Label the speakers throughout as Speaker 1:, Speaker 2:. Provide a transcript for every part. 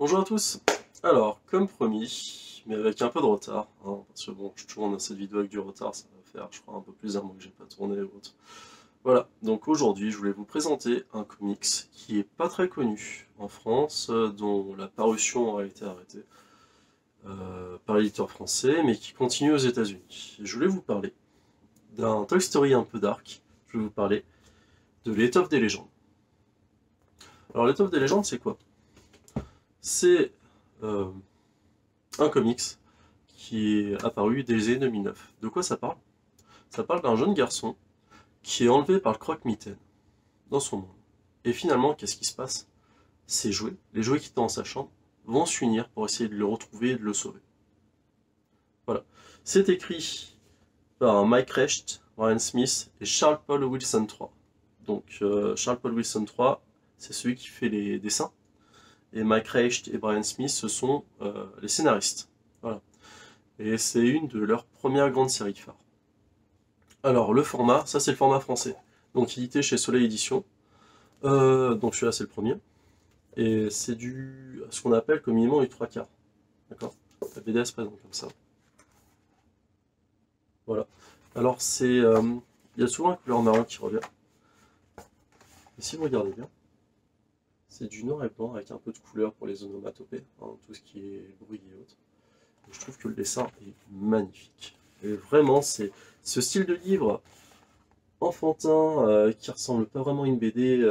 Speaker 1: Bonjour à tous. Alors, comme promis, mais avec un peu de retard, hein, parce que bon, je tourne cette vidéo avec du retard, ça va faire, je crois, un peu plus d'un mois que j'ai pas tourné ou autre. Voilà, donc aujourd'hui, je voulais vous présenter un comics qui est pas très connu en France, dont la parution a été arrêtée par l'éditeur français, mais qui continue aux États-Unis. Je voulais vous parler d'un Toy Story un peu dark. Je vais vous parler de l'Étoffe des légendes. Alors, l'Étoffe des légendes, c'est quoi? C'est euh, un comics qui est apparu dès les années 2009. De quoi ça parle? Ça parle d'un jeune garçon qui est enlevé par le croque-mitaine dans son monde. Et finalement, qu'est-ce qui se passe? Ses jouets, les jouets qui étaient dans sa chambre, vont s'unir pour essayer de le retrouver et de le sauver. Voilà. C'est écrit par Mike Recht, Brian Smith et Charles Paul Wilson III. Donc Charles Paul Wilson III, c'est celui qui fait les dessins. Et Mike Recht et Brian Smith, ce sont les scénaristes. Voilà. Et c'est une de leurs premières grandes séries phares. Alors, le format, ça c'est le format français. Donc, édité chez Soleil Édition. Donc, celui-là, c'est le premier. Et c'est ce qu'on appelle communément du 3/4. D'accord? La BD se présente comme ça. Voilà. Alors, il y a souvent un couleur marron qui revient. Et si vous regardez bien, c'est du noir et blanc avec un peu de couleur pour les onomatopées, hein, tout ce qui est bruit et autres. Et je trouve que le dessin est magnifique. Et vraiment, c'est ce style de livre enfantin qui ressemble pas vraiment à une BD.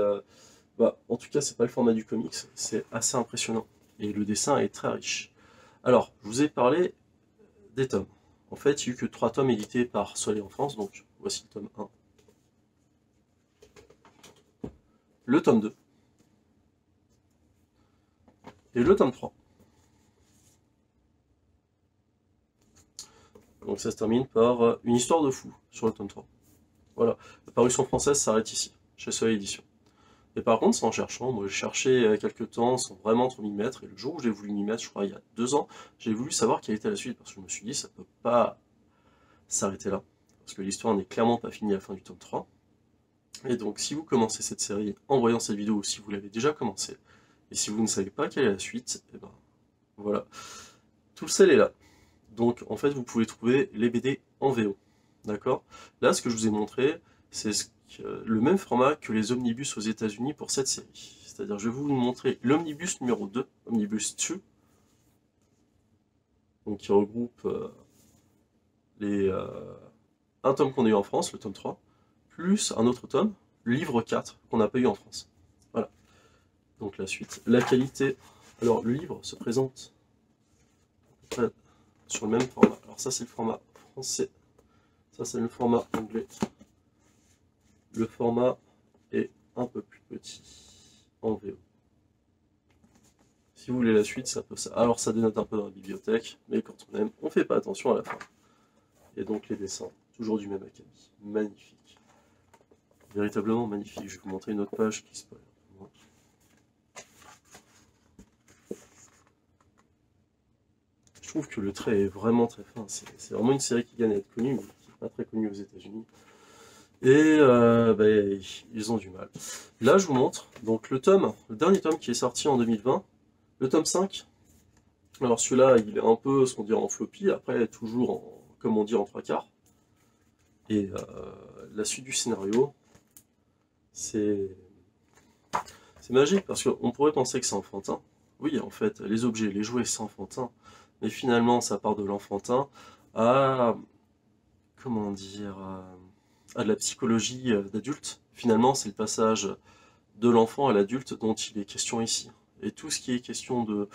Speaker 1: En tout cas, c'est pas le format du comics, c'est assez impressionnant. Et le dessin est très riche. Alors, je vous ai parlé des tomes. En fait, il n'y a eu que 3 tomes édités par Soleil en France, donc voici le tome 1. Le tome 2. Et le tome 3. Donc ça se termine par une histoire de fou sur le tome 3. Voilà, la parution française s'arrête ici, chez Soleil Édition. Et par contre, c'est en cherchant, moi j'ai cherché quelques temps sans vraiment trop m'y mettre, et le jour où j'ai voulu m'y mettre, je crois il y a 2 ans, j'ai voulu savoir quelle était la suite, parce que je me suis dit ça peut pas s'arrêter là, parce que l'histoire n'est clairement pas finie à la fin du tome 3. Et donc si vous commencez cette série en voyant cette vidéo, ou si vous l'avez déjà commencé, et si vous ne savez pas quelle est la suite, et ben voilà, tout le sel est là. Donc en fait vous pouvez trouver les BD en VO, d'accord? Là ce que je vous ai montré, c'est le même format que les omnibus aux États-Unis pour cette série. C'est-à-dire, je vais vous montrer l'omnibus numéro 2, omnibus 2, donc qui regroupe un tome qu'on a eu en France, le tome 3, plus un autre tome, le livre 4, qu'on n'a pas eu en France. Voilà. Donc la suite. La qualité. Alors, le livre se présente sur le même format. Alors ça, c'est le format français. Ça, c'est le format anglais. Le format est un peu plus petit en VO. Si vous voulez la suite, ça peut ça. Alors ça dénote un peu dans la bibliothèque, mais quand on aime, on fait pas attention à la fin. Et donc les dessins, toujours du même acabit. Magnifique. Véritablement magnifique. Je vais vous montrer une autre page qui spoil. Je trouve que le trait est vraiment très fin. C'est vraiment une série qui gagne à être connue, mais qui n'est pas très connue aux États-Unis. Et ils ont du mal. Là, je vous montre donc le dernier tome qui est sorti en 2020, le tome 5. Alors celui-là, il est un peu, ce qu'on dirait en floppy, après toujours comme on dit, en 3/4. Et la suite du scénario, c'est magique, parce qu'on pourrait penser que c'est enfantin. Oui, en fait, les objets, les jouets, c'est enfantin. Mais finalement, ça part de l'enfantin à, comment dire, à de la psychologie d'adulte. Finalement, c'est le passage de l'enfant à l'adulte dont il est question ici. Et tout ce qui est question de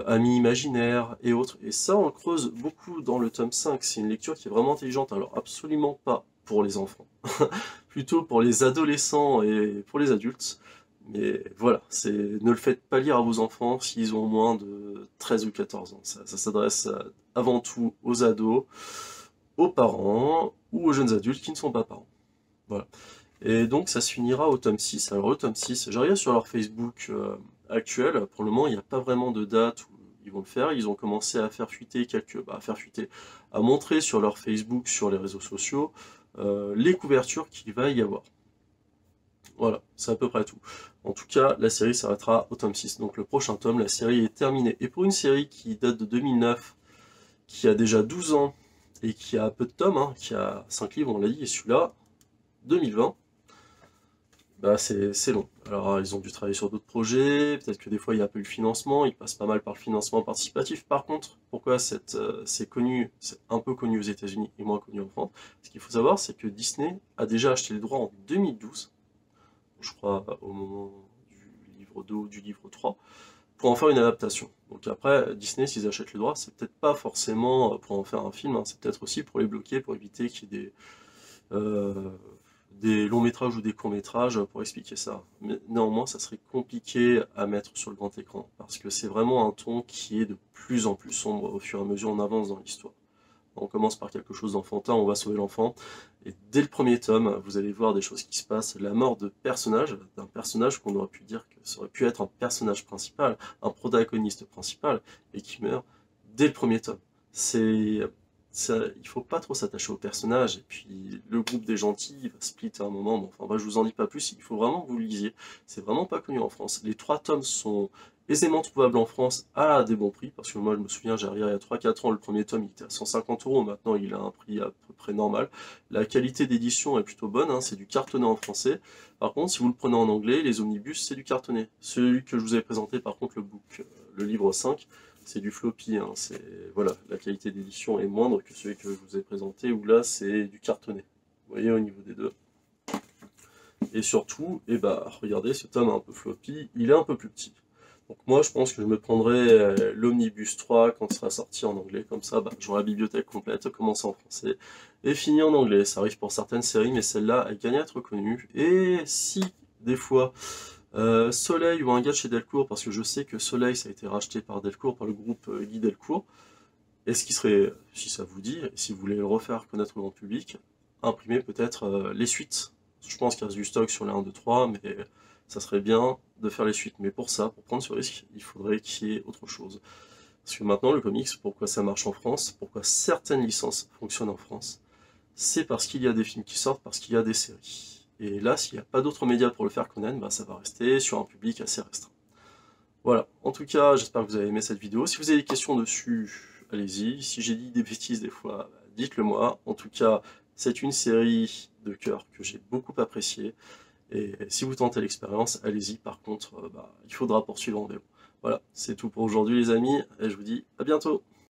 Speaker 1: amis imaginaires et autres. Et ça, on le creuse beaucoup dans le tome 5. C'est une lecture qui est vraiment intelligente. Alors, absolument pas pour les enfants. Plutôt pour les adolescents et pour les adultes. Mais voilà, ne le faites pas lire à vos enfants s'ils ont moins de 13 ou 14 ans. Ça s'adresse avant tout aux ados, aux parents ou aux jeunes adultes qui ne sont pas parents. Voilà. Et donc ça se finira au tome 6. Alors le tome 6, j'ai regardé sur leur Facebook actuel, pour le moment il n'y a pas vraiment de date où ils vont le faire. Ils ont commencé à faire fuiter à montrer sur leur Facebook, sur les réseaux sociaux, les couvertures qu'il va y avoir. Voilà, c'est à peu près tout. En tout cas, la série s'arrêtera au tome 6. Donc le prochain tome, la série est terminée. Et pour une série qui date de 2009, qui a déjà 12 ans, et qui a peu de tomes, hein, qui a 5 livres, on l'a dit, et celui-là, 2020, bah c'est long. Alors ils ont dû travailler sur d'autres projets, peut-être que des fois il y a un peu le financement, ils passent pas mal par le financement participatif. Par contre, pourquoi c'est connu, c'est un peu connu aux États-Unis et moins connu en France? Ce qu'il faut savoir, c'est que Disney a déjà acheté le droit en 2012, je crois au moment du livre 2 ou du livre 3, pour en faire une adaptation. Donc après, Disney, s'ils achètent les droits, c'est peut-être pas forcément pour en faire un film, hein, c'est peut-être aussi pour les bloquer, pour éviter qu'il y ait des longs métrages ou des courts métrages pour expliquer ça. Mais néanmoins, ça serait compliqué à mettre sur le grand écran, parce que c'est vraiment un ton qui est de plus en plus sombre au fur et à mesure on avance dans l'histoire. On commence par quelque chose d'enfantin, on va sauver l'enfant, et dès le premier tome, vous allez voir des choses qui se passent, la mort de personnages, d'un personnage qu'on aurait pu dire que ça aurait pu être un personnage principal, un protagoniste principal, et qui meurt dès le premier tome. C'est il faut pas trop s'attacher au personnage, et puis le groupe des gentils va splitter à un moment, bon, enfin, je vous en dis pas plus, il faut vraiment que vous le lisiez, c'est vraiment pas connu en France. Les 3 tomes sont aisément trouvables en France à des bons prix, parce que moi je me souviens, j'ai regardé il y a 3-4 ans, le premier tome il était à 150 €, maintenant il a un prix à peu près normal. La qualité d'édition est plutôt bonne, hein, c'est du cartonné en français. Par contre, si vous le prenez en anglais, les omnibus c'est du cartonné. Celui que je vous ai présenté, par contre, le livre 5, c'est du floppy, hein, voilà, la qualité d'édition est moindre que celui que je vous ai présenté, où là c'est du cartonné. Vous voyez au niveau des deux. Et surtout, regardez, ce tome un peu floppy, il est un peu plus petit. Donc moi je pense que je me prendrai l'Omnibus 3 quand il sera sorti en anglais, comme ça j'aurai la bibliothèque complète, commencer en français et fini en anglais. Ça arrive pour certaines séries, mais celle-là elle gagne à être connue. Et si des fois Soleil ou un gars de chez Delcourt, parce que je sais que Soleil ça a été racheté par Delcourt, par le groupe Guy Delcourt, et ce qui serait, si ça vous dit, et si vous voulez le refaire connaître au grand public, imprimer peut-être les suites. Je pense qu'il reste du stock sur les 1, 2, 3, mais ça serait bien de faire les suites. Mais pour ça, pour prendre ce risque, il faudrait qu'il y ait autre chose. Parce que maintenant, le comics, pourquoi ça marche en France, pourquoi certaines licences fonctionnent en France, c'est parce qu'il y a des films qui sortent, parce qu'il y a des séries. Et là, s'il n'y a pas d'autres médias pour le faire connaître, ça va rester sur un public assez restreint. Voilà, en tout cas, j'espère que vous avez aimé cette vidéo. Si vous avez des questions dessus, allez-y. Si j'ai dit des bêtises des fois, dites-le moi. En tout cas, c'est une série de cœur que j'ai beaucoup appréciée. Et si vous tentez l'expérience, allez-y. Par contre, il faudra poursuivre en vélo. Voilà, c'est tout pour aujourd'hui les amis, et je vous dis à bientôt.